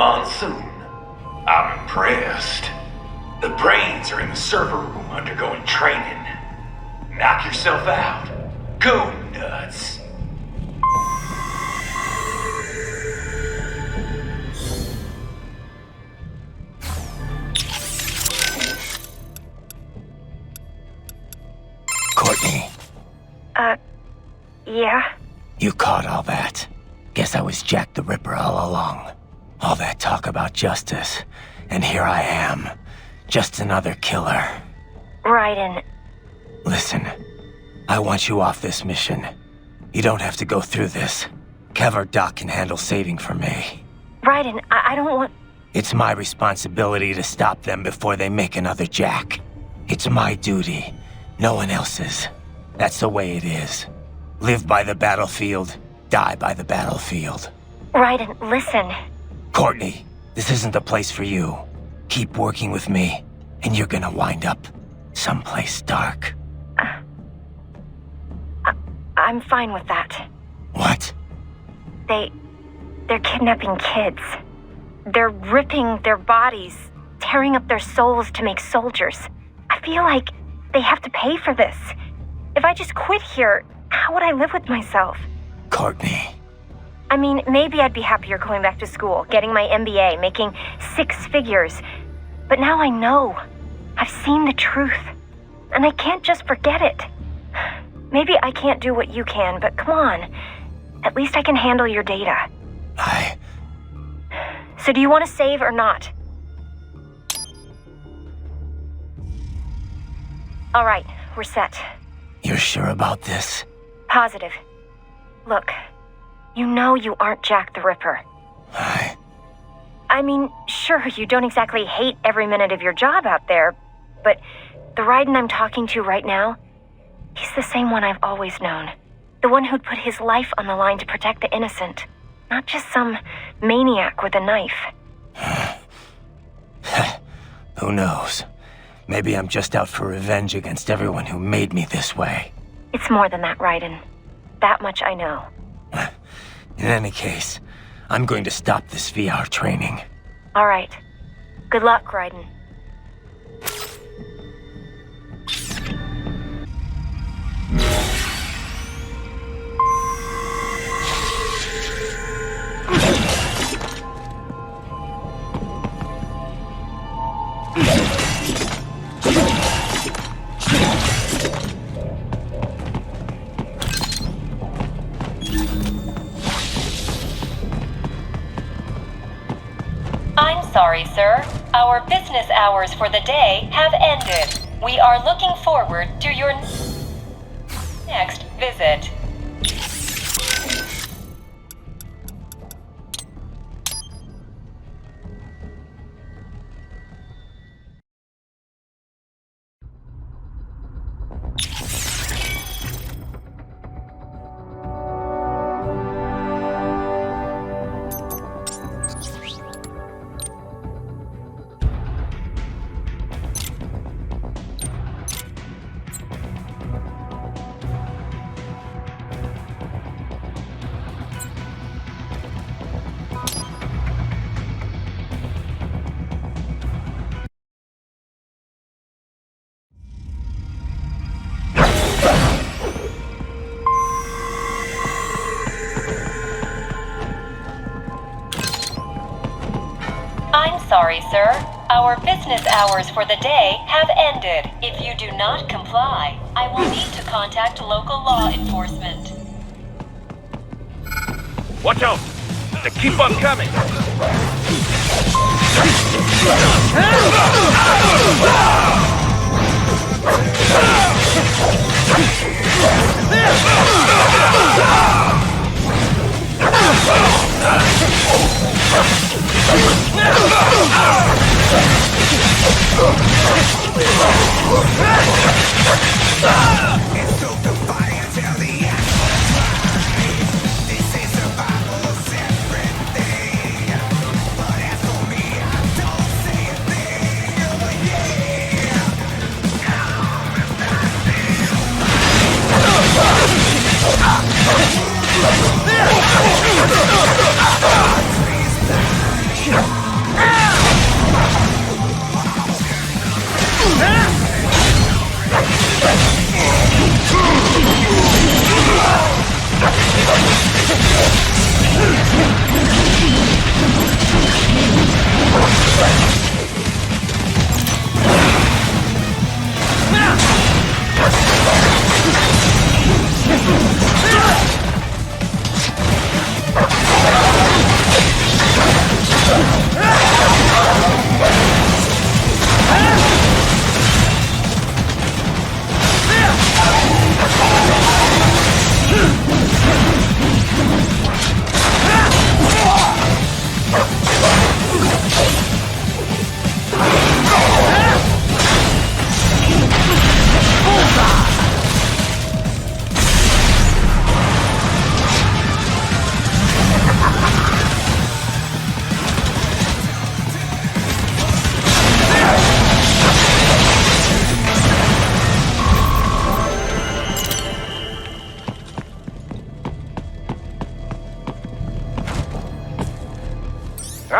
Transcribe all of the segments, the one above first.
Monsoon. I'm impressed. The brains are in the server room undergoing training. Knock yourself out. Go nuts. Courtney. Yeah? You caught all that. Guess I was Jack the Ripper all along. All that talk about justice, and here I am. Just another killer. Raiden. Listen, I want you off this mission. You don't have to go through this. Kev or Doc can handle saving for me. Raiden, I don't want... It's my responsibility to stop them before they make another Jack. It's my duty, no one else's. That's the way it is. Live by the battlefield, die by the battlefield. Raiden, listen. Courtney, this isn't the place for you. Keep working with me, and you're gonna wind up someplace dark. I'm fine with that. What? They're kidnapping kids. They're ripping their bodies, tearing up their souls to make soldiers. I feel like they have to pay for this. If I just quit here, how would I live with myself? Courtney. I mean, maybe I'd be happier going back to school, getting my MBA, making 6 figures. But now I know. I've seen the truth. And I can't just forget it. Maybe I can't do what you can, but come on. At least I can handle your data. So do you want to save or not? All right, we're set. You're sure about this? Positive. Look, you know you aren't Jack the Ripper. I mean, sure, you don't exactly hate every minute of your job out there, but the Raiden I'm talking to right now, he's the same one I've always known. The one who'd put his life on the line to protect the innocent, not just some maniac with a knife. Who knows? Maybe I'm just out for revenge against everyone who made me this way. It's more than that, Raiden. That much I know. In any case, I'm going to stop this VR training. All right. Good luck, Raiden. I'm sorry, sir. Our business hours for the day have ended. We are looking forward to your next visit. I'm sorry, sir. Our business hours for the day have ended. If you do not comply, I will need to contact local law enforcement. Watch out! They keep on coming!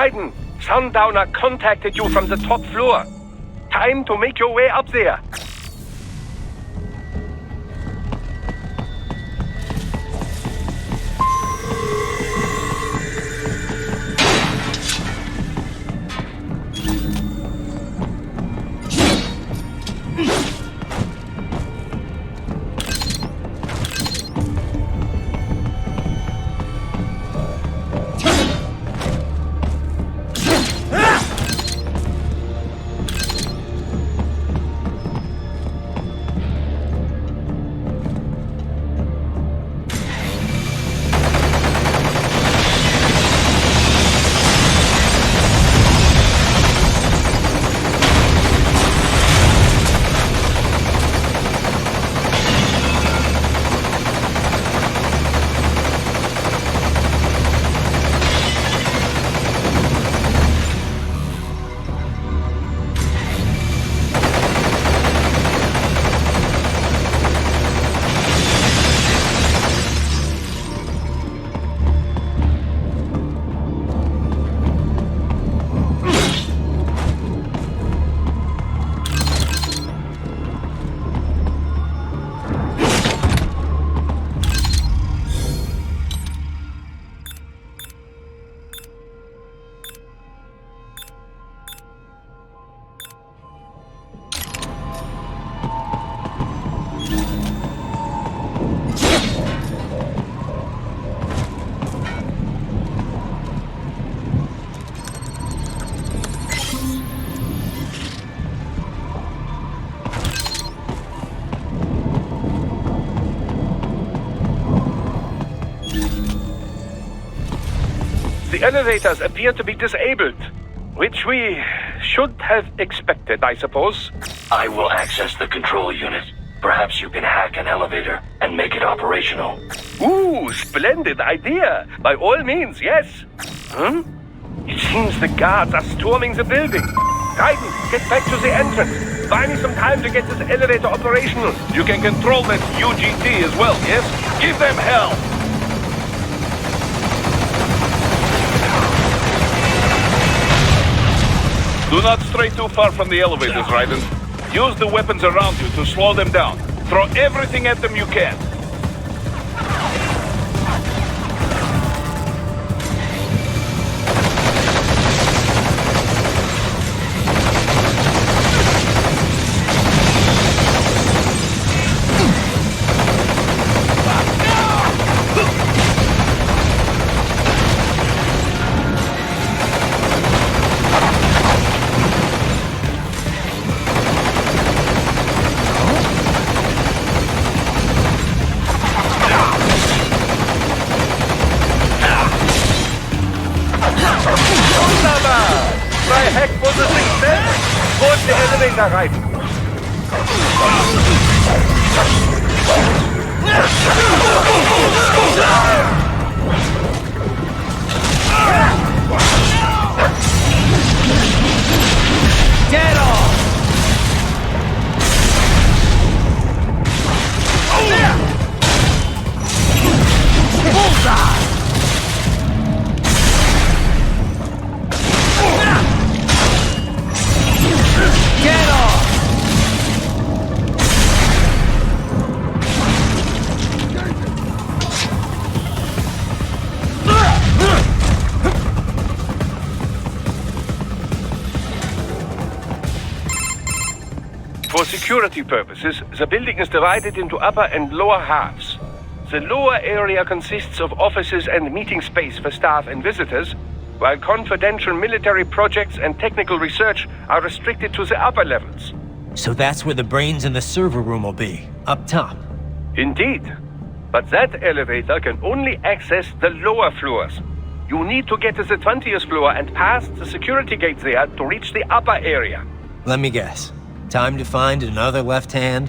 Raiden, Sundowner contacted you from the top floor. Time to make your way up there. The elevators appear to be disabled, which we should have expected, I suppose. I will access the control unit. Perhaps you can hack an elevator and make it operational. Ooh, splendid idea. By all means, yes. It seems the guards are storming the building. Raiden, get back to the entrance. Buy me some time to get this elevator operational. You can control that UGT as well, yes? Give them hell! Do not stray too far from the elevators, Raiden. Use the weapons around you to slow them down. Throw everything at them you can. Rein. Get off! Bullseye! Get off! For security purposes, the building is divided into upper and lower halves. The lower area consists of offices and meeting space for staff and visitors, while confidential military projects and technical research are restricted to the upper levels. So that's where the brains in the server room will be, up top. Indeed. But that elevator can only access the lower floors. You need to get to the 20th floor and past the security gate there to reach the upper area. Let me guess. Time to find another left hand?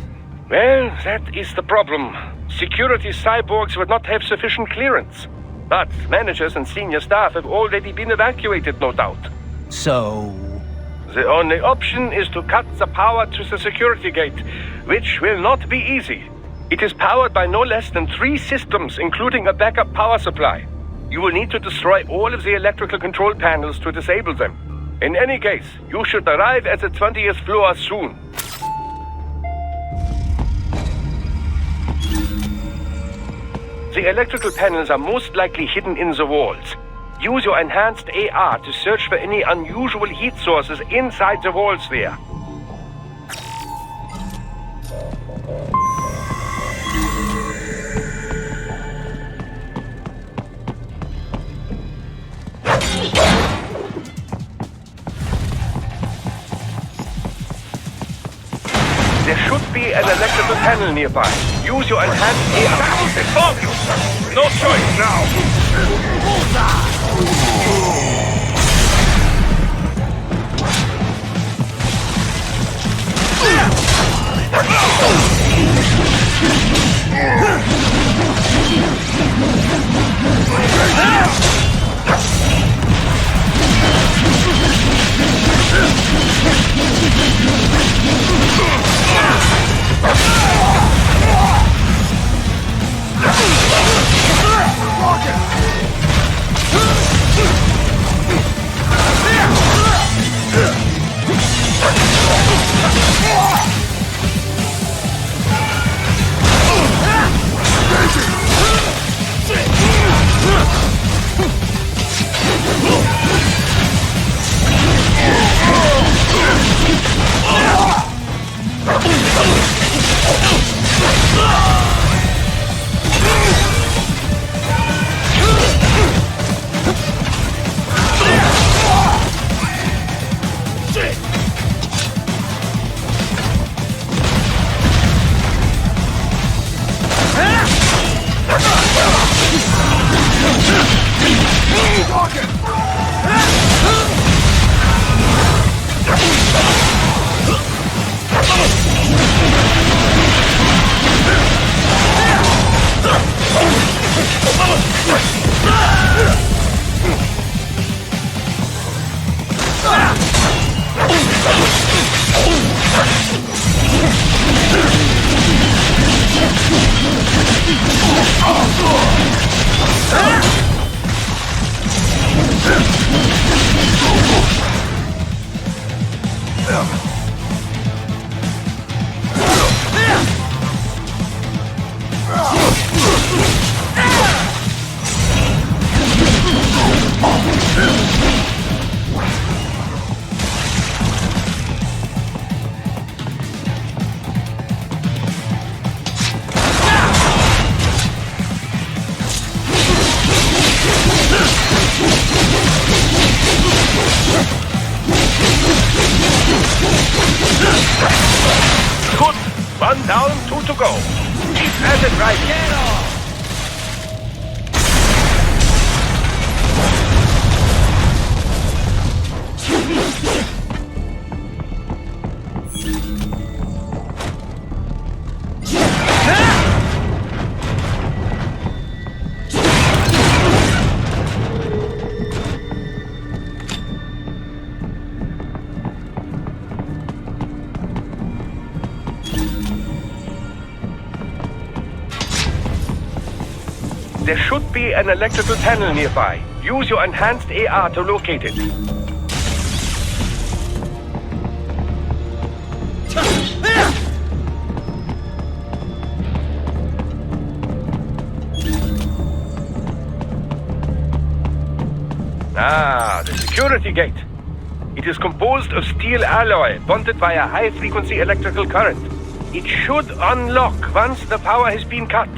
Well, that is the problem. Security cyborgs would not have sufficient clearance. But managers and senior staff have already been evacuated, no doubt. So... The only option is to cut the power to the security gate, which will not be easy. It is powered by no less than 3 systems, including a backup power supply. You will need to destroy all of the electrical control panels to disable them. In any case, you should arrive at the 20th floor soon. The electrical panels are most likely hidden in the walls. Use your enhanced AR to search for any unusual heat sources inside the walls there. There should be an electrical panel nearby. Use your enhanced AR. Inform you! No choice now! Good. One down, two to go. Keep at it right. Get off! There should be an electrical panel nearby. Use your enhanced AR to locate it. Ah, the security gate. It is composed of steel alloy bonded by a high-frequency electrical current. It should unlock once the power has been cut.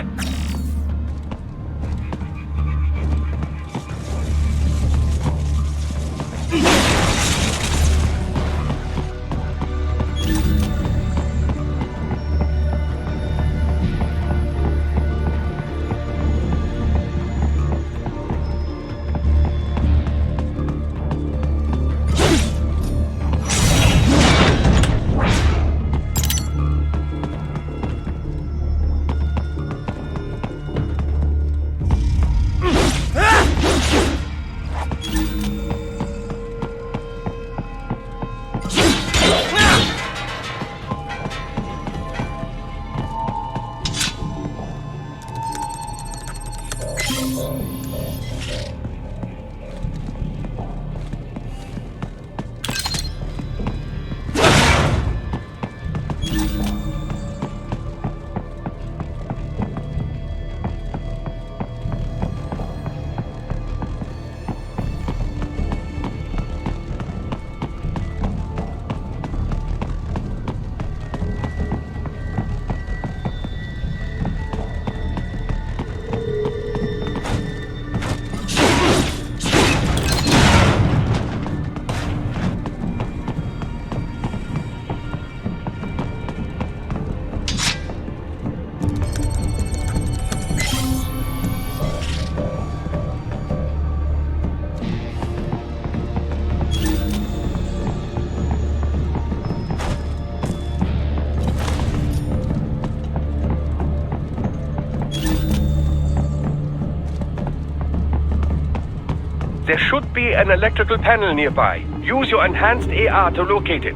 There should be an electrical panel nearby. Use your enhanced AR to locate it.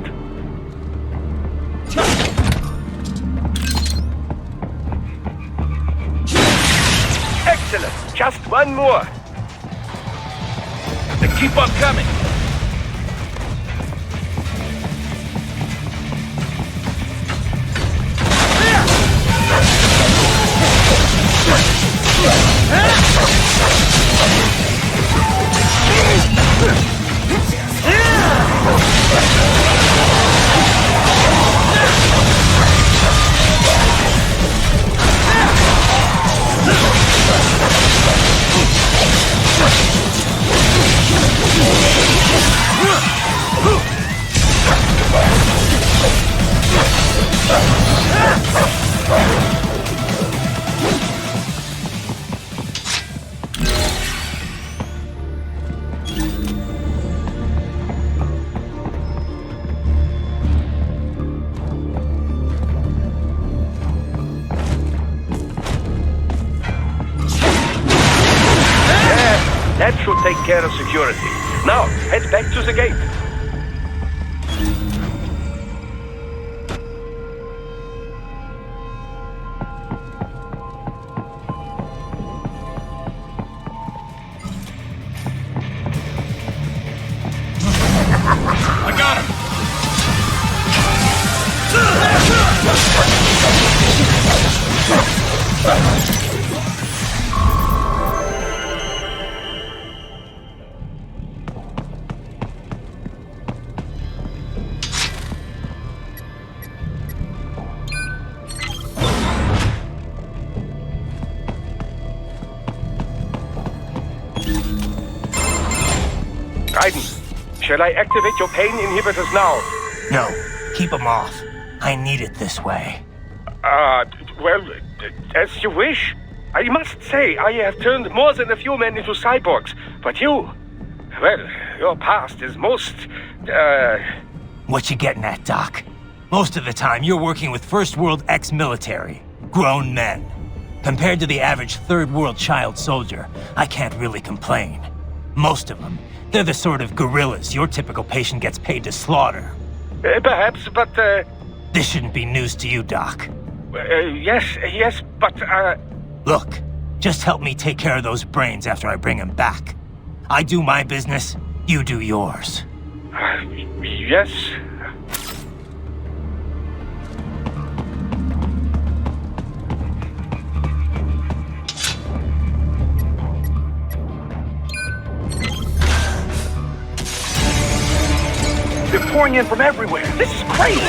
Excellent! Just one more. Then keep on coming. That should take care of security. Now, head back to the gate. I got him! Raiden, shall I activate your pain inhibitors now? No, keep them off. I need it this way. Well, as you wish. I must say, I have turned more than a few men into cyborgs, but you... Well, your past is most, What you getting at, Doc? Most of the time, you're working with First World ex-military. Grown men. Compared to the average Third World child soldier, I can't really complain. Most of them, they're the sort of guerrillas your typical patient gets paid to slaughter. Perhaps, but, This shouldn't be news to you, Doc. yes, but, Look, just help me take care of those brains after I bring them back. I do my business, you do yours. yes. They're pouring in from everywhere. This is crazy.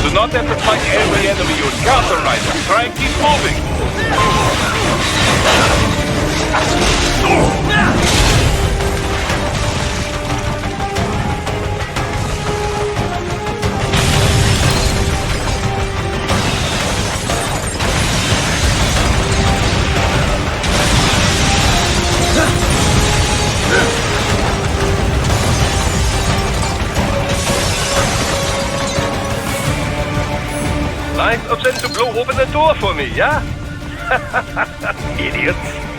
Do not have to fight every enemy you encounter, Ryder. Try and keep moving. Nice of them to blow open the door for me, yeah? Idiots.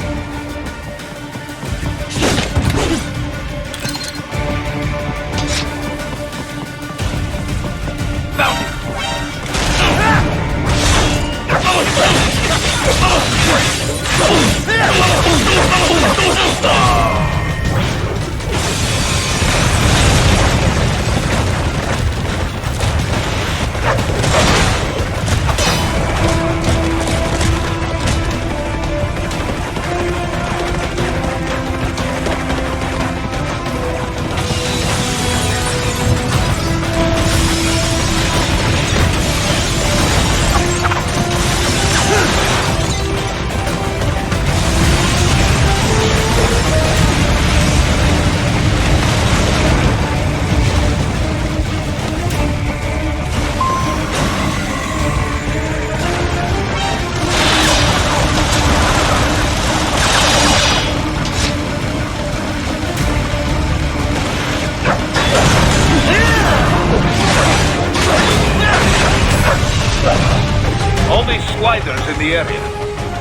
gliders in the area.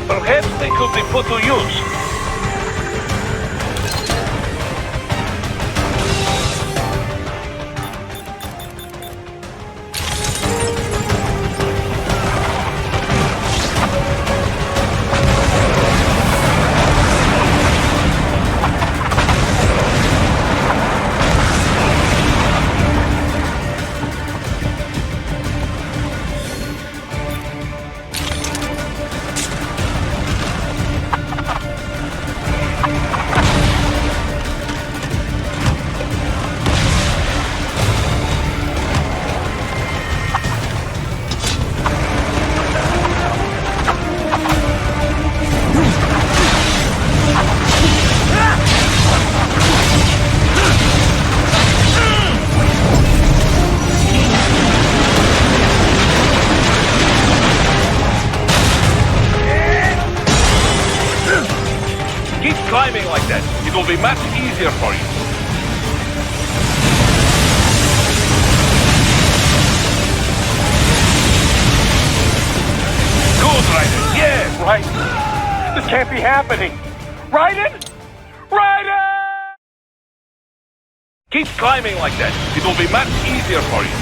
Perhaps they could be put to use. Climbing like that, it will be much easier for you. Good, Raiden. Yes, right. This can't be happening. Raiden? Raiden! Keep climbing like that. It will be much easier for you.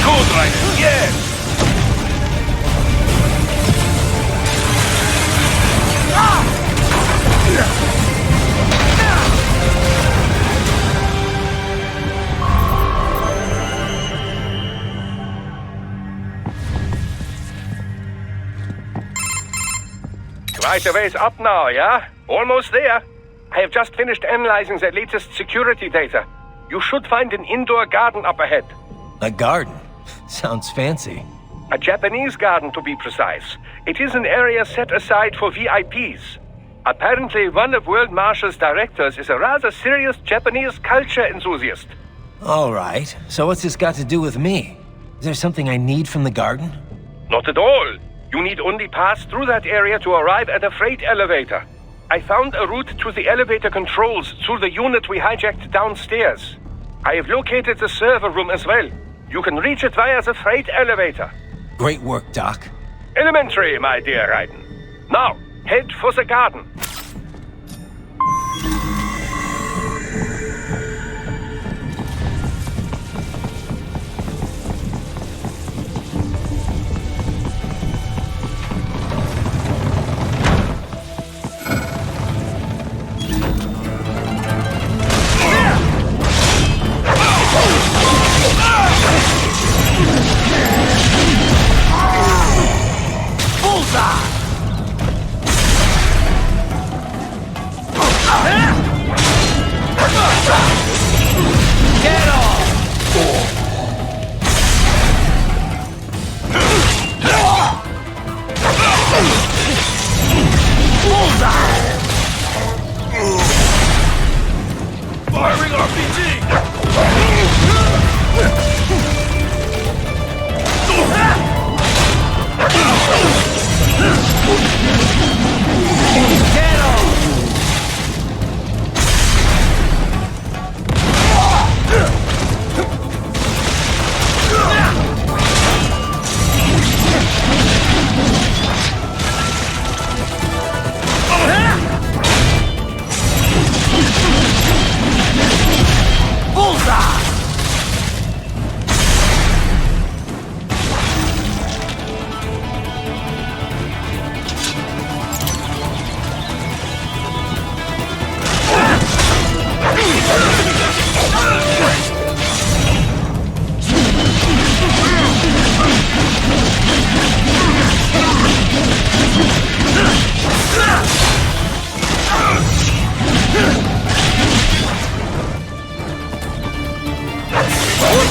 Good, Raiden. Yes! Right a ways up now, yeah? Almost there. I have just finished analyzing the latest security data. You should find an indoor garden up ahead. A garden? Sounds fancy. A Japanese garden, to be precise. It is an area set aside for VIPs. Apparently, one of World Marshall's directors is a rather serious Japanese culture enthusiast. All right. So what's this got to do with me? Is there something I need from the garden? Not at all. You need only pass through that area to arrive at a freight elevator. I found a route to the elevator controls through the unit we hijacked downstairs. I have located the server room as well. You can reach it via the freight elevator. Great work, Doc. Elementary, my dear Raiden. Now, head for the garden. Firing RPG!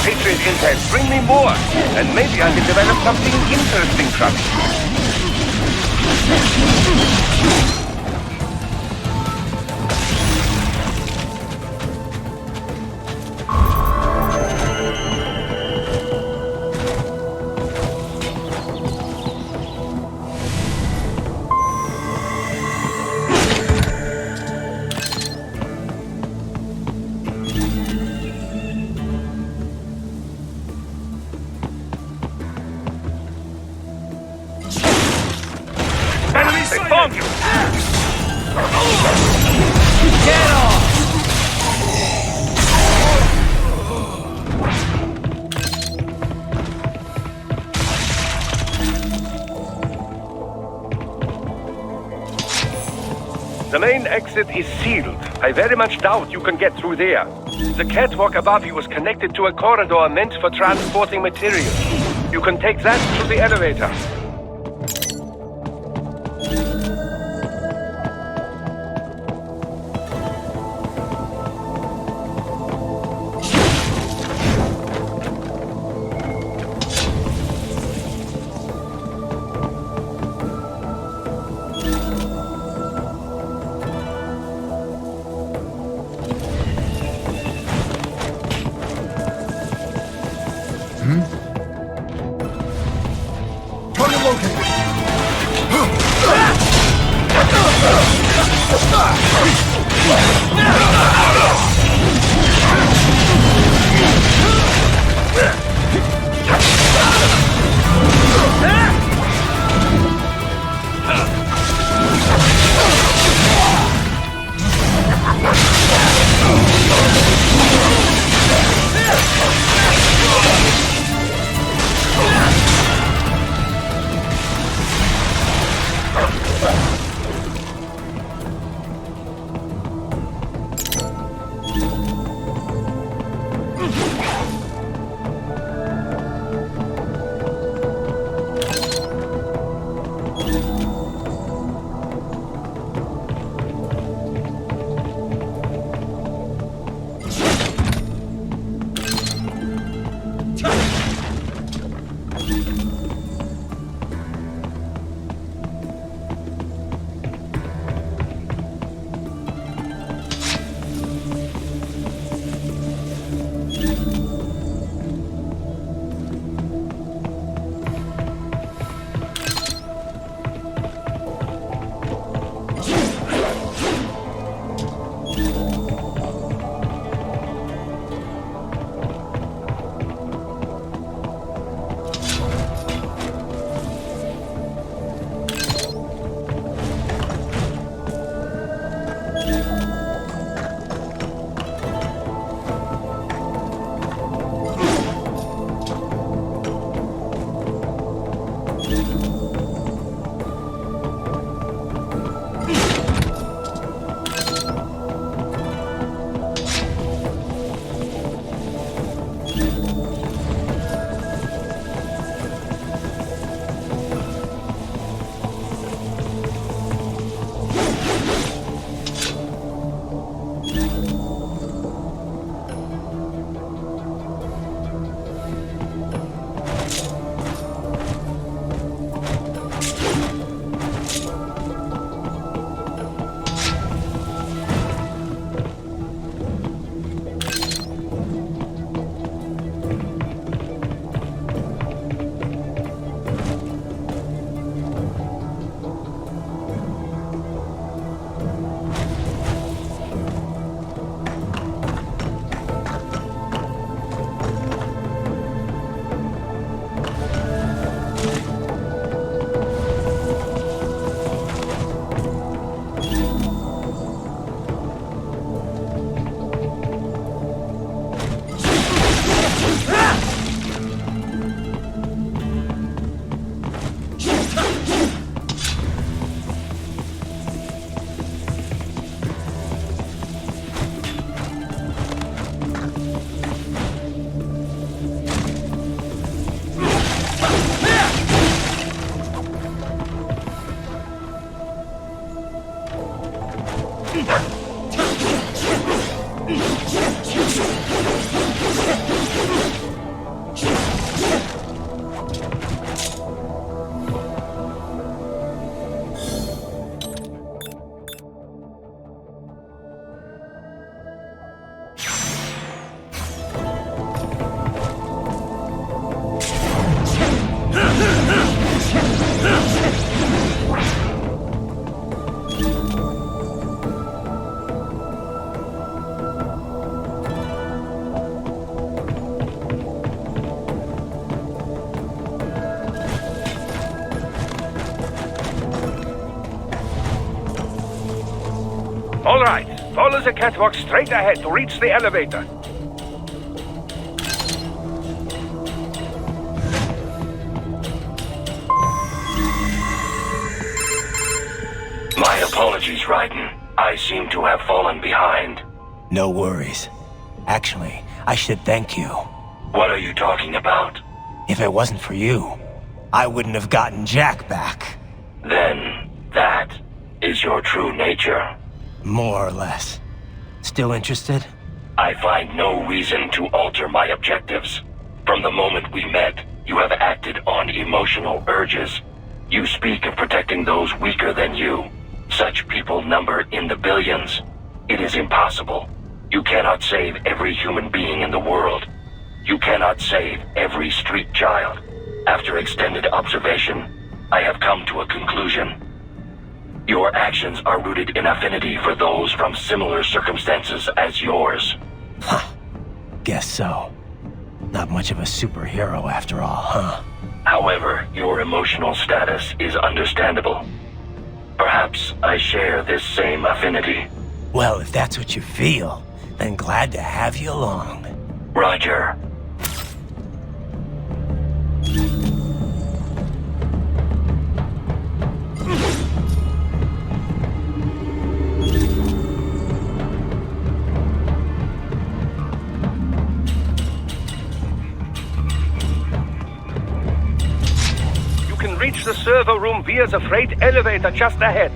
Patriot intel, bring me more, and maybe I can develop something interesting from it. Bomb! Get off! The main exit is sealed. I very much doubt you can get through there. The catwalk above you is connected to a corridor meant for transporting materials. You can take that to the elevator. Target located. All right, follow the catwalk straight ahead to reach the elevator. My apologies, Raiden. I seem to have fallen behind. No worries. Actually, I should thank you. What are you talking about? If it wasn't for you, I wouldn't have gotten Jack back. Then, that is your true nature. More or less. Still interested? I find no reason to alter my objectives. From the moment we met, you have acted on emotional urges. You speak of protecting those weaker than you. Such people number in the billions. It is impossible. You cannot save every human being in the world. You cannot save every street child. After extended observation, I have come to a conclusion. Your actions are rooted in affinity for those from similar circumstances as yours. Huh. Guess so. Not much of a superhero after all, huh? However, your emotional status is understandable. Perhaps I share this same affinity. Well, if that's what you feel, then glad to have you along. Roger. You can reach the server room via the freight elevator just ahead.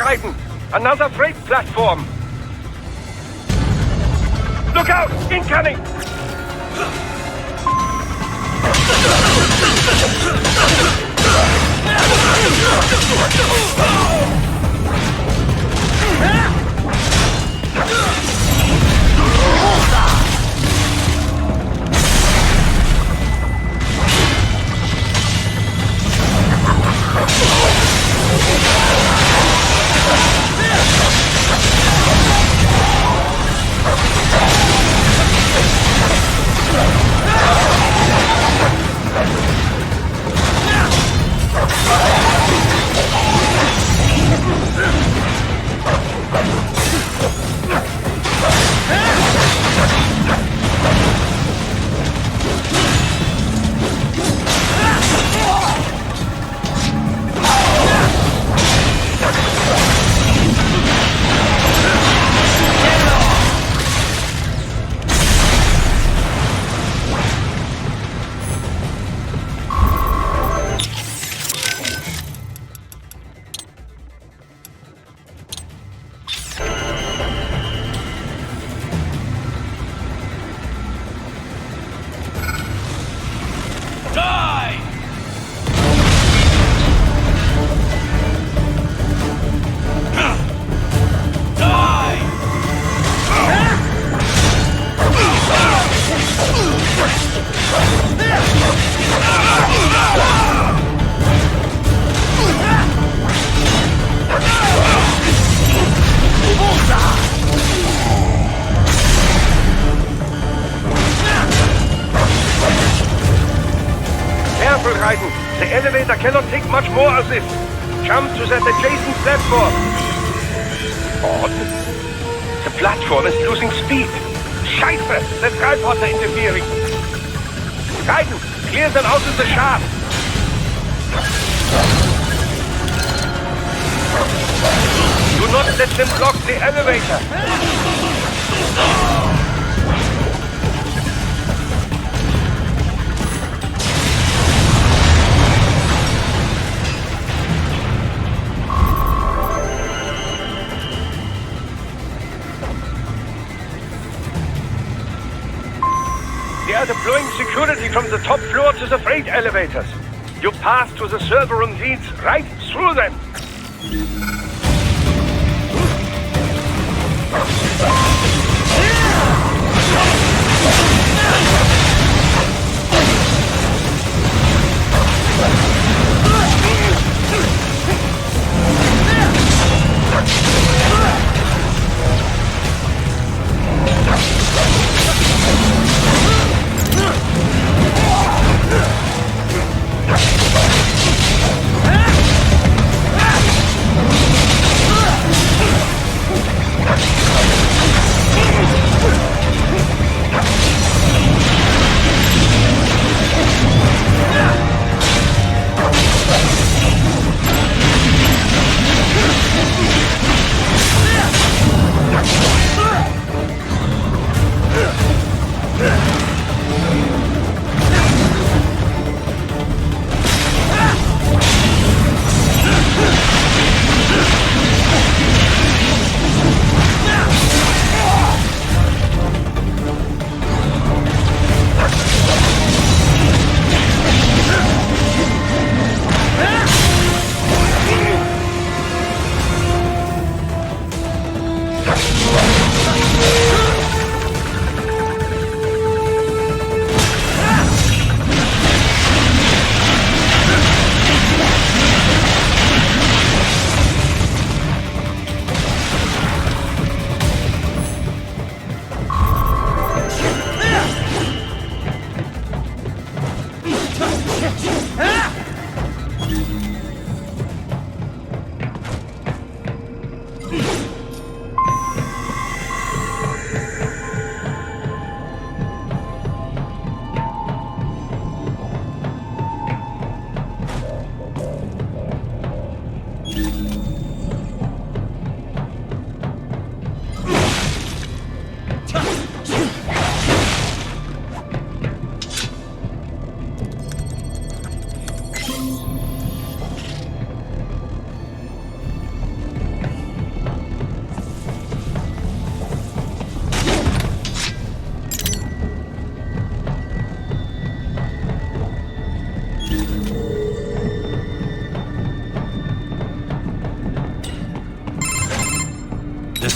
Raiden! Another freight platform! Look out! Incoming! The elevator cannot take much more of this. Jump to that adjacent platform. Odd. The platform is losing speed. Scheiße! The tripods are interfering. Raiden, clear them out of the shaft. Do not let them block the elevator. They are deploying security from the top floor to the freight elevators. Your path to the server room leads right through them.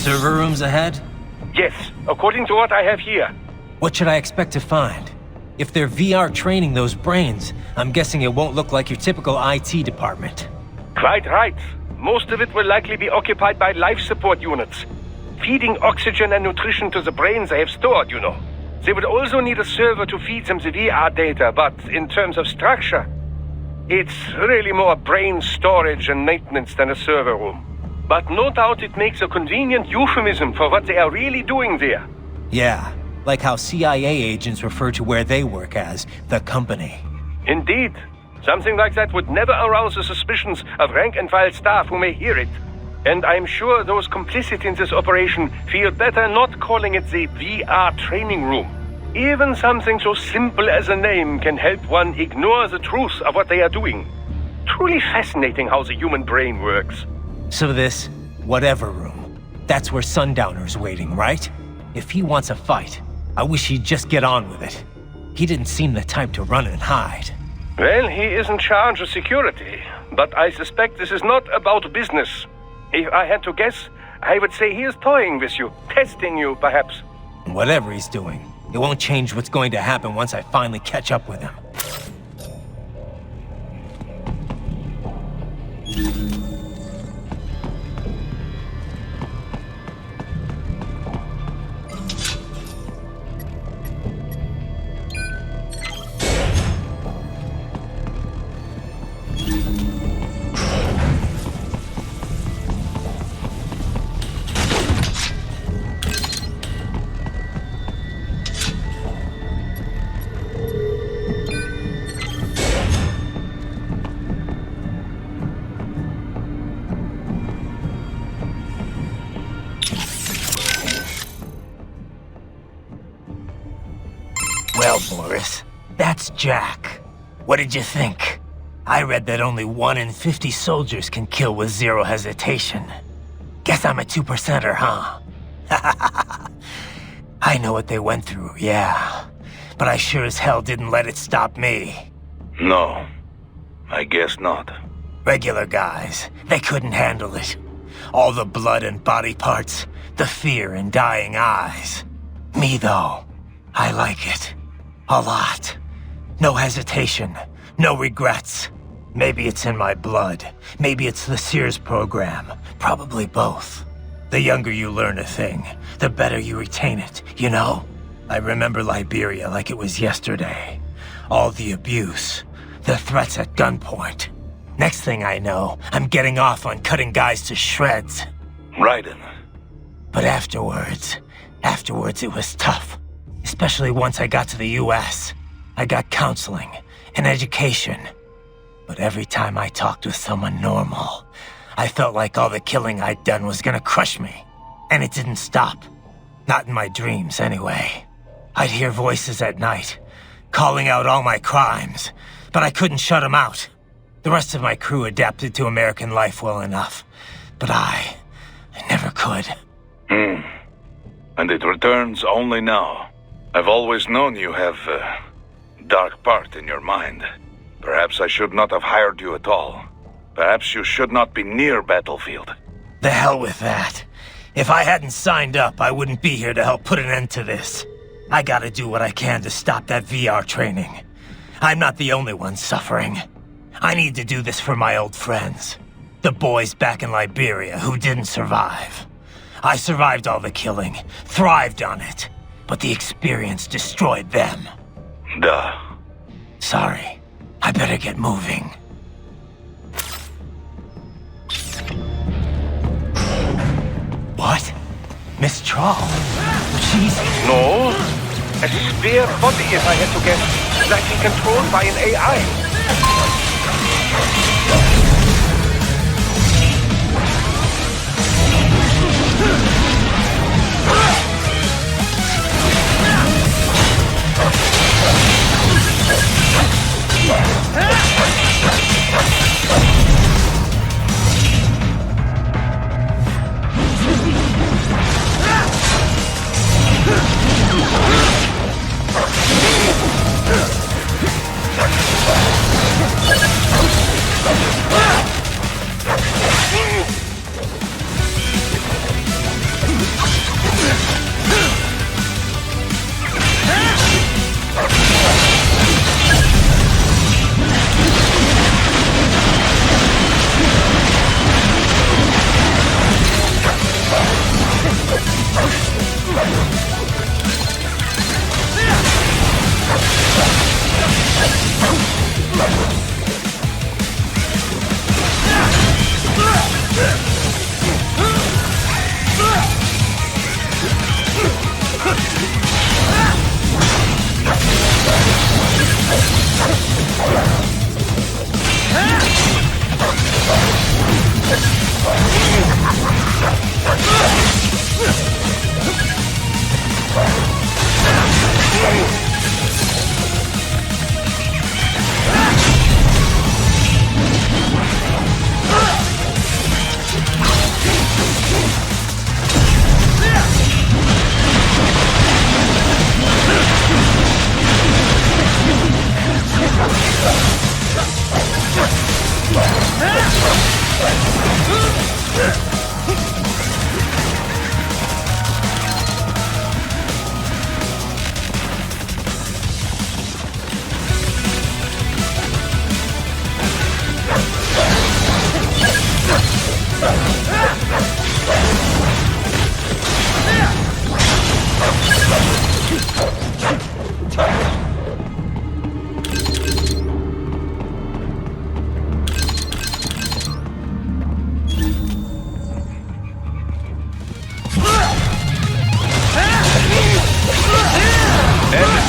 server rooms ahead? Yes, according to what I have here. What should I expect to find? If they're VR training those brains, I'm guessing it won't look like your typical IT department. Quite right. Most of it will likely be occupied by life support units. Feeding oxygen and nutrition to the brains they have stored, you know. They would also need a server to feed them the VR data, but in terms of structure, it's really more brain storage and maintenance than a server room. But no doubt it makes a convenient euphemism for what they are really doing there. Yeah, like how CIA agents refer to where they work as the company. Indeed. Something like that would never arouse the suspicions of rank-and-file staff who may hear it. And I'm sure those complicit in this operation feel better not calling it the VR training room. Even something so simple as a name can help one ignore the truth of what they are doing. Truly fascinating how the human brain works. So this, whatever room, that's where Sundowner's waiting, right? If he wants a fight, I wish he'd just get on with it. He didn't seem the type to run and hide. Well, he is in charge of security, but I suspect this is not about business. If I had to guess, I would say he is toying with you, testing you, perhaps. Whatever he's doing, it won't change what's going to happen once I finally catch up with him. Well, Boris, that's Jack. What did you think? I read that only 1 in 50 soldiers can kill with zero hesitation. Guess I'm a 2%er, huh? I know what they went through, yeah. But I sure as hell didn't let it stop me. No, I guess not. Regular guys, they couldn't handle it. All the blood and body parts, the fear in dying eyes. Me, though, I like it. A lot. No hesitation, no regrets. Maybe it's in my blood. Maybe it's the Sears program. Probably both. The younger you learn a thing, the better you retain it, you know? I remember Liberia like it was yesterday. All the abuse, the threats at gunpoint. Next thing I know, I'm getting off on cutting guys to shreds. Raiden. But afterwards it was tough. Especially once I got to the US. I got counseling and education. But every time I talked with someone normal, I felt like all the killing I'd done was gonna crush me. And it didn't stop. Not in my dreams, anyway. I'd hear voices at night, calling out all my crimes, but I couldn't shut them out. The rest of my crew adapted to American life well enough, but I never could. And it returns only now. I've always known you have a dark part in your mind. Perhaps I should not have hired you at all. Perhaps you should not be near Battlefield. The hell with that. If I hadn't signed up, I wouldn't be here to help put an end to this. I gotta do what I can to stop that VR training. I'm not the only one suffering. I need to do this for my old friends. The boys back in Liberia who didn't survive. I survived all the killing, thrived on it. But the experience destroyed them. Duh. Sorry. I better get moving. What? Miss Troll? She's... No. A spare body, if I had to guess. Likely controlled by an AI.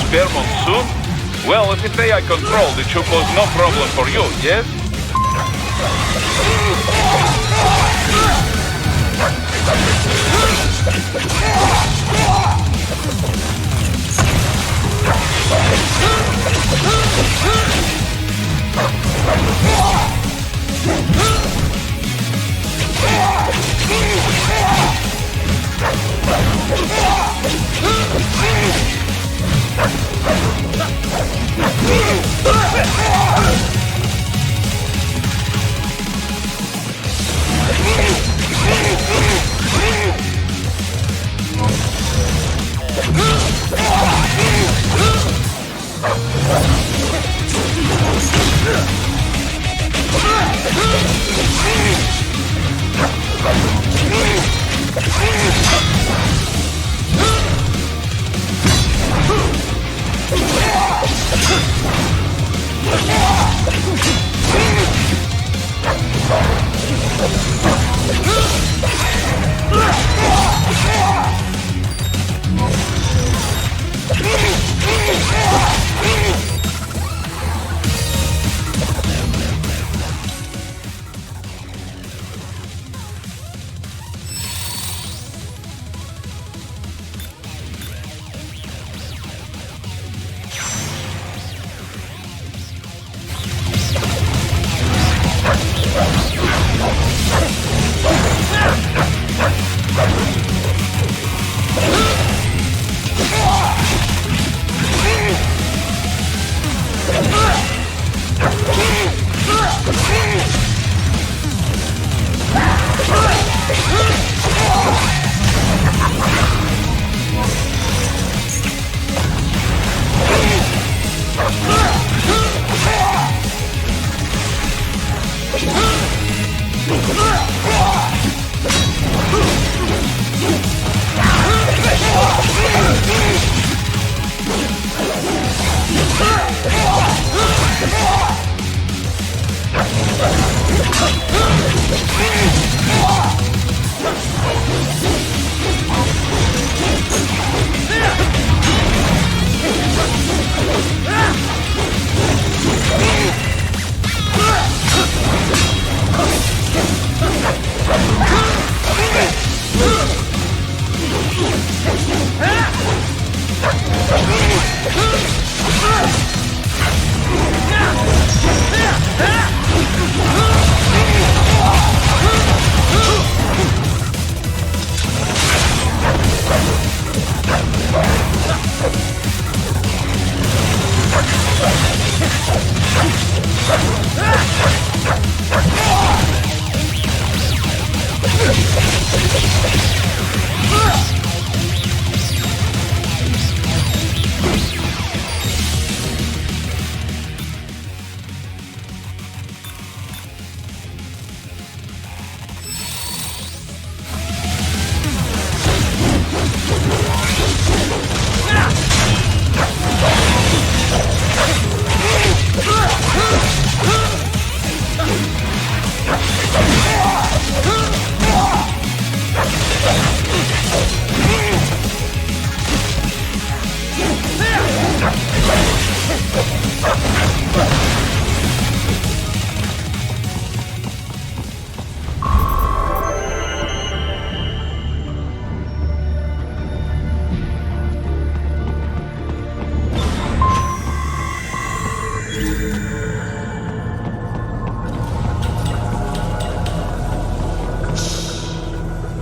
spare monsoon? Well, if it's AI controlled, it should pose no problem for you, yes?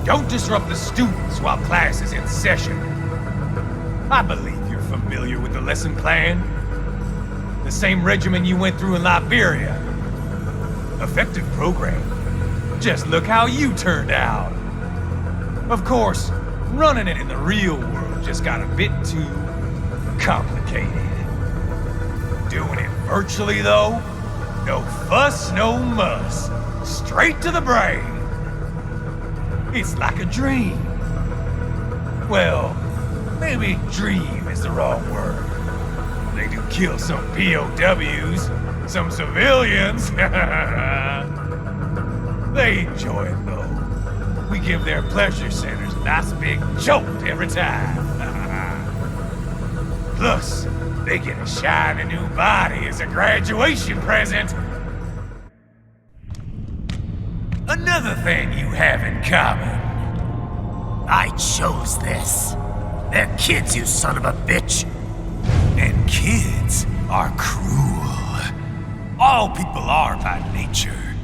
Don't disrupt the students while class is in session. I believe you're familiar with the lesson plan. The same regimen you went through in Liberia. Effective program. Just look how you turned out. Of course, running it in the real world just got a bit too complicated. Doing it virtually, though? No fuss, no muss. Straight to the brain. It's like a dream. Well, maybe dream is the wrong word. They do kill some POWs, some civilians. They enjoy it, though. We give their pleasure centers a nice big jolt every time. Plus, They get a shiny new body as a graduation present. Another thing you have in common. I chose this. They're kids, you son of a bitch. And kids are cruel. All people are by nature.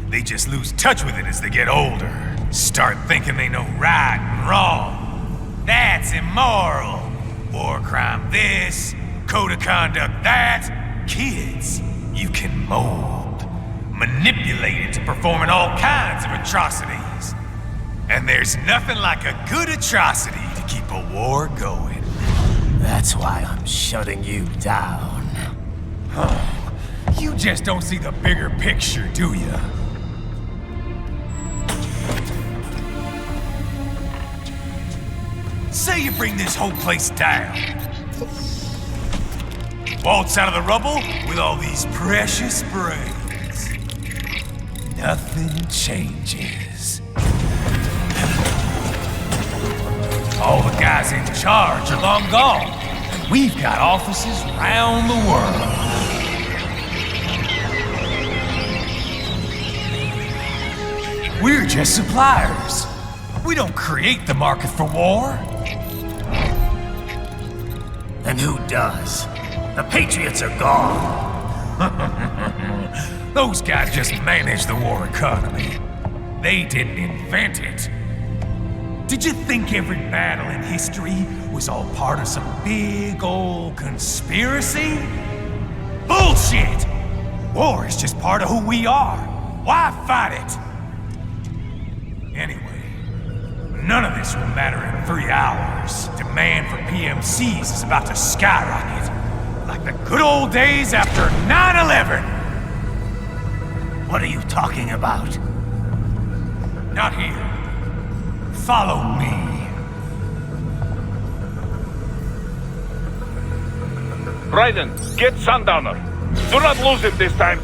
They just lose touch with it as they get older. Start thinking they know right and wrong. That's immoral. War crime this, code of conduct that. Kids, you can mold, manipulate into performing all kinds of atrocities. And there's nothing like a good atrocity to keep a war going. That's why I'm shutting you down. Oh, you just don't see the bigger picture, do you? Say you bring this whole place down. Waltz out of the rubble with all these precious brains. Nothing changes. All the guys in charge are long gone, and we've got offices around the world. We're just suppliers. We don't create the market for war. And who does? The Patriots are gone. Those guys just manage the war economy. They didn't invent it. Did you think every battle in history was all part of some big old conspiracy? Bullshit! War is just part of who we are. Why fight it? Anyway, none of this will matter in 3 hours. Demand for PMCs is about to skyrocket. Like the good old days after 9/11. What are you talking about? Not here. Follow me. Raiden, get Sundowner. Do not lose him this time.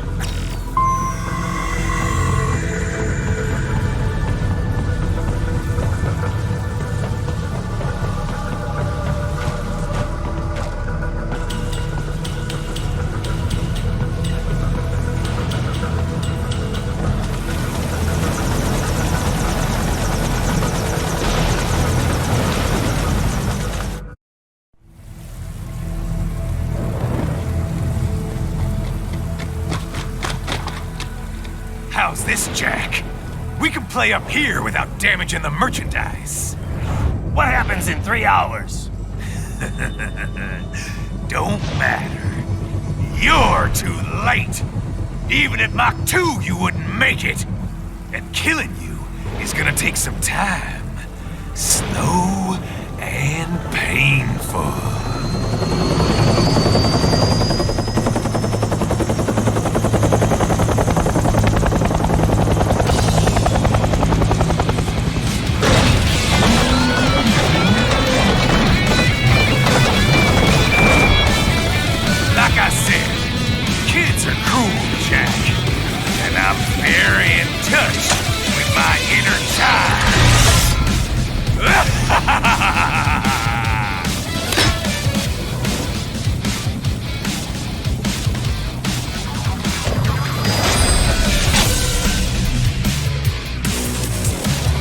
How's this, Jack? We can play up here without damaging the merchandise. What happens in 3 hours? Don't matter. You're too late. Even at Mach 2, you wouldn't make it. And killing you is gonna take some time. Slow and painful.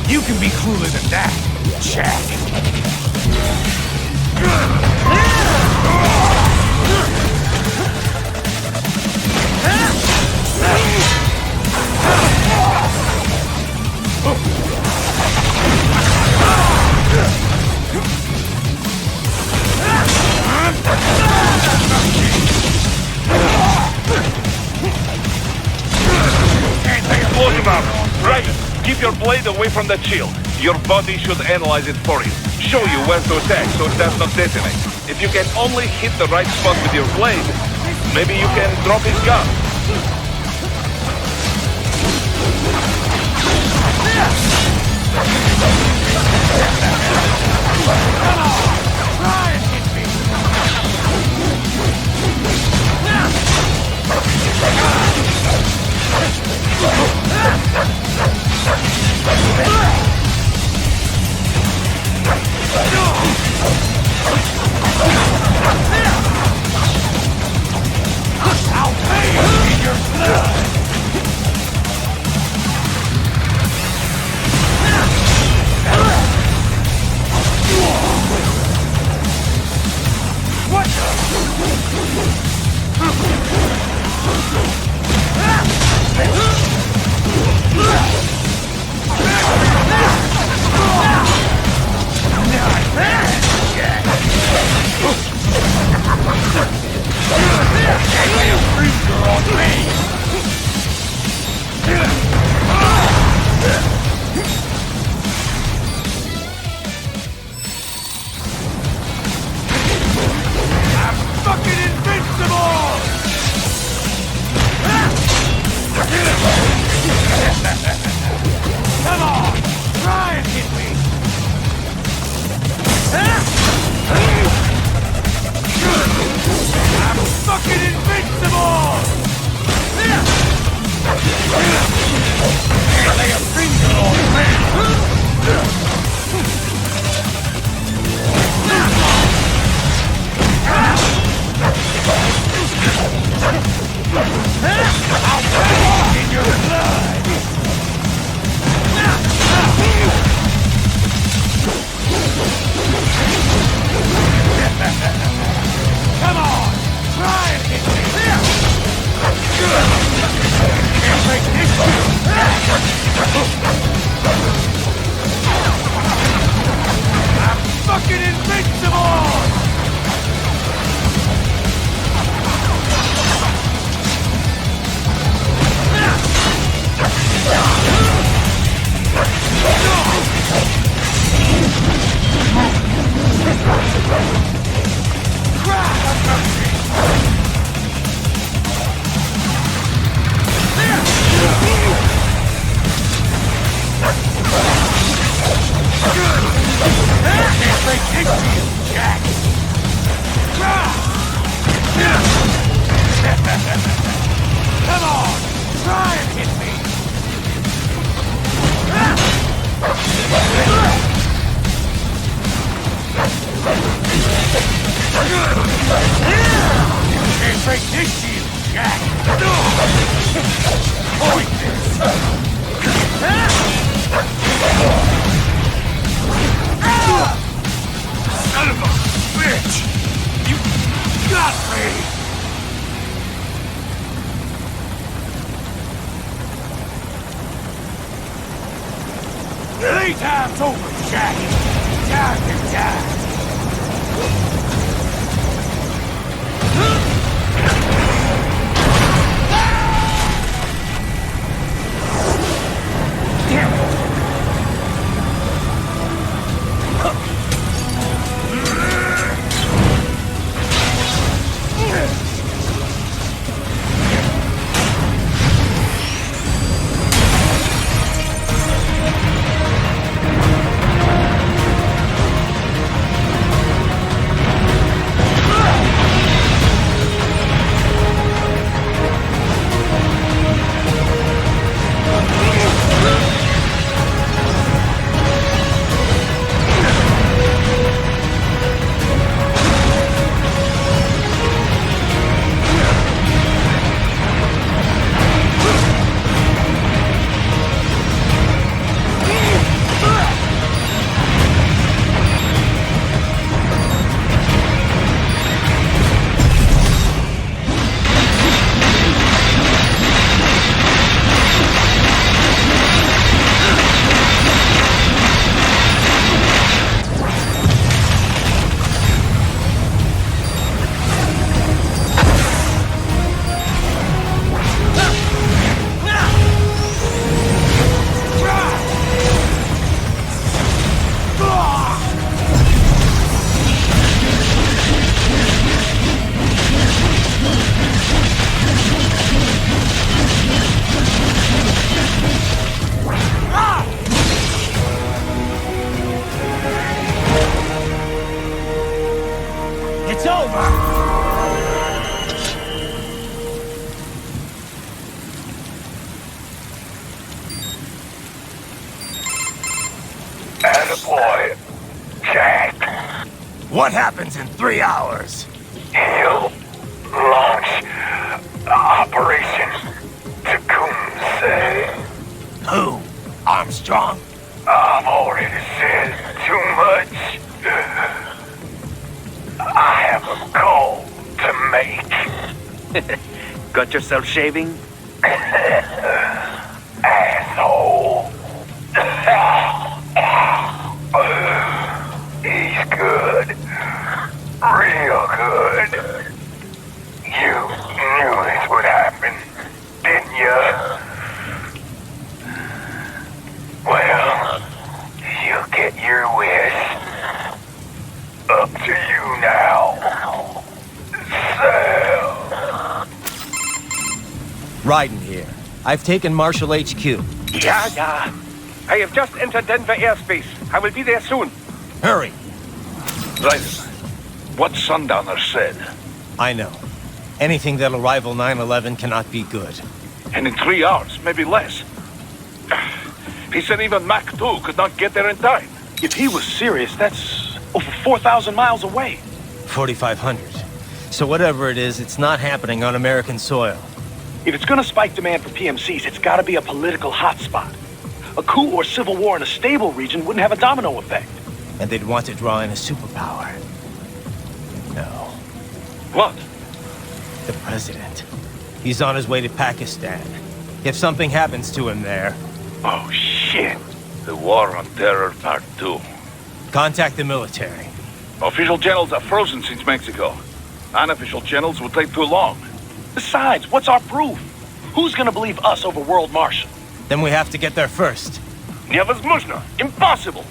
You can be crueler than that, Jack. Explode him up. Right. Keep your blade away from that shield. Your body should analyze it for you. Show you where to attack so it does not detonate. If you can only hit the right spot with your blade, maybe you can drop his gun. Playtime's over, Jack. Time to die. It's over! Attaboy, Jack. What happens in 3 hours? He'll launch Operation Tecumseh. Who? Armstrong? I've already said too much. I have a call to make. Got yourself shaving? Asshole. He's good. Real good. You knew this would happen, didn't you? Well, you'll get your wish. Up to you now. Sam. Raiden here. I've taken Marshall HQ. Yeah. I have just entered Denver airspace. I will be there soon. Hurry! Raiden, what Sundowner said. I know. Anything that'll rival 9/11 cannot be good. And in 3 hours, maybe less. He said even Mach 2 could not get there in time. If he was serious, that's over 4,000 miles away. 4,500. So whatever it is, it's not happening on American soil. If it's gonna spike demand for PMCs, it's gotta be a political hotspot. A coup or civil war in a stable region wouldn't have a domino effect. And they'd want to draw in a superpower. No. What? The president. He's on his way to Pakistan. If something happens to him there... Oh, shit. The War on Terror Part 2. Contact the military. Official channels are frozen since Mexico. Unofficial channels will take too long. Besides, what's our proof? Who's gonna believe us over World Marshal? Then we have to get there first. Невозможно. Impossible.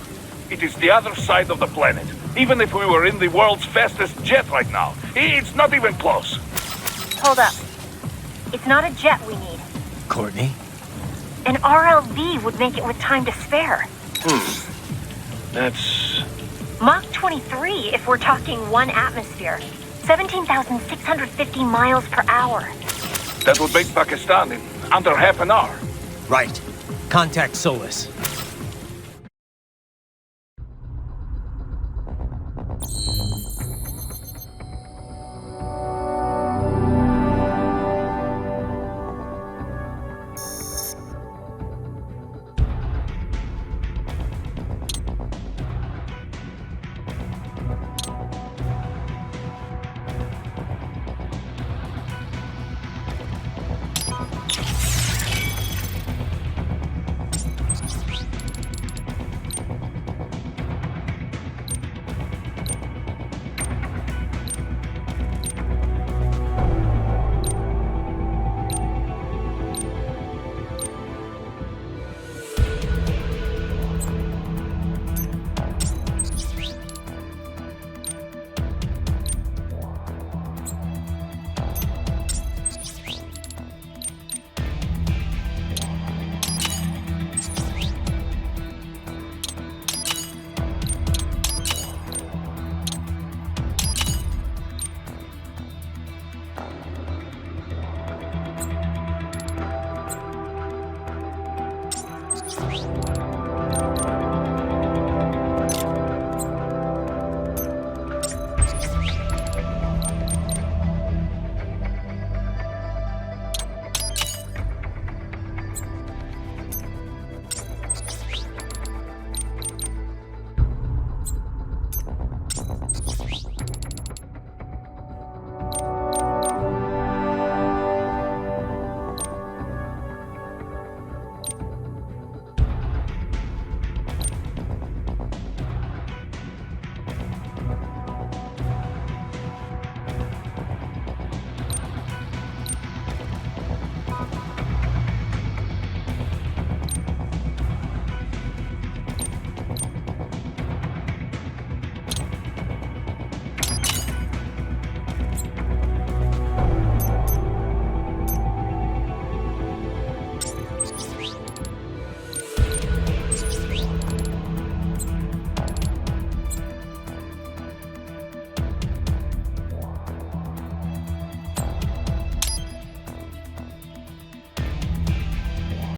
It is the other side of the planet. Even if we were in the world's fastest jet right now, it's not even close. Hold up. It's not a jet we need. Courtney? An RLV would make it with time to spare. That's... Mach 23 if we're talking 1 atmosphere. 17,650 miles per hour. That would make Pakistan in under half an hour. Right. Contact Solus.